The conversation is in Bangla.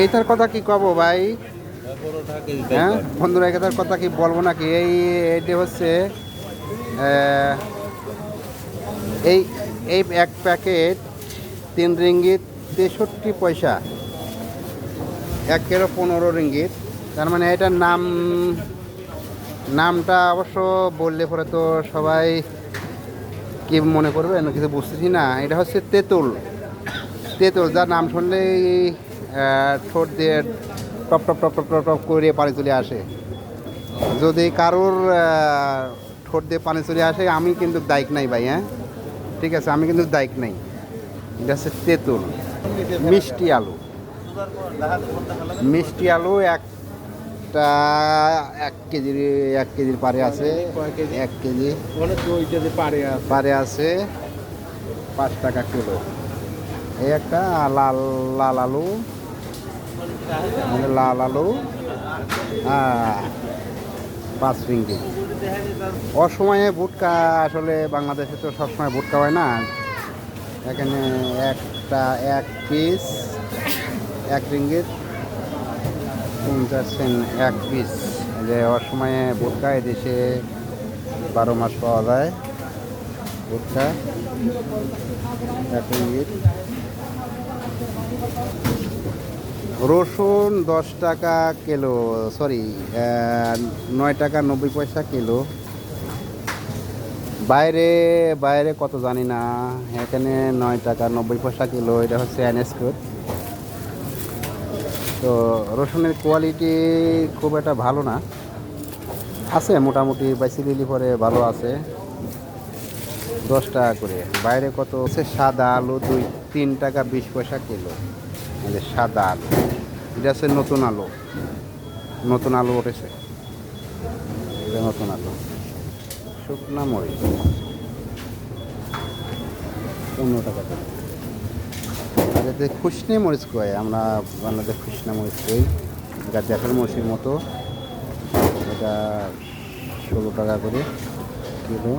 এইটার কথা কি কব ভাই? হ্যাঁ বন্ধুরা, এটার কথা কি বলবো নাকি? এইটা হচ্ছে এই এই এক প্যাকেট 3 রিঙ্গিত 63 পয়সা, 1 কিলো 15 রিঙ্গিত। তার মানে এটার নামটা অবশ্য বললে পরে তো সবাই কি মনে করবে কিছু বুঝতেছি না। এটা হচ্ছে তেঁতুল। তেঁতুল যার নাম শুনলেই ঠোঁট দিয়ে top top top top top top করে পানি চলে আসে। যদি কারোর ঠোঁট দিয়ে পানি চলে আসে, আমি কিন্তু দায়িক নাই ভাই। হ্যাঁ ঠিক আছে, আমি কিন্তু দায়িক নাই। এটা হচ্ছে তেঁতুল। মিষ্টি আলু, মিষ্টি আলু একটা 1 কেজির 1 কেজির পারে আছে। 1 কেজি পারে আছে 5 টাকা কিলো। এই একটা লাল লাল আলু, লাল আলু 5 রিঙ্গিত। অসময়ে ভুট্টা, আসলে বাংলাদেশে তো সবসময় ভুট্টা হয় না। এখানে একটা 1 পিস 1 রিঙ্গিত 50 সেন্ট 1 পিস। যে অসময়ে ভুট্টা এদেশে 12 মাস পাওয়া যায় ভুট্টা। 1 রিঙ্গিত। রসুন 10 টাকা কিলো, সরি 9 টাকা 90 পয়সা কিলো। বাইরে বাইরে কত জানি না, এখানে 9 টাকা 90 পয়সা কিলো। এটা হচ্ছে এনএসকোট। তো রসুনের কোয়ালিটি খুব একটা ভালো না, আছে মোটামুটি বাইসি দিলি পরে ভালো আছে। 10 টাকা করে। বাইরে কত হচ্ছে সাদা আলু 3 টাকা 20 পয়সা কিলো। সাদা আলু, এটা হচ্ছে নতুন আলু, নতুন আলু উঠেছে। এটা নতুন আলু। শুকনা মরিচ 15 টাকা করে। আর এতে খুশনি মরিচ কয়, আমরা বাংলাদেশ খুশনা মরিচ কই। এটা দেখার মরিচের মতো। এটা 16 টাকা করে কিলো।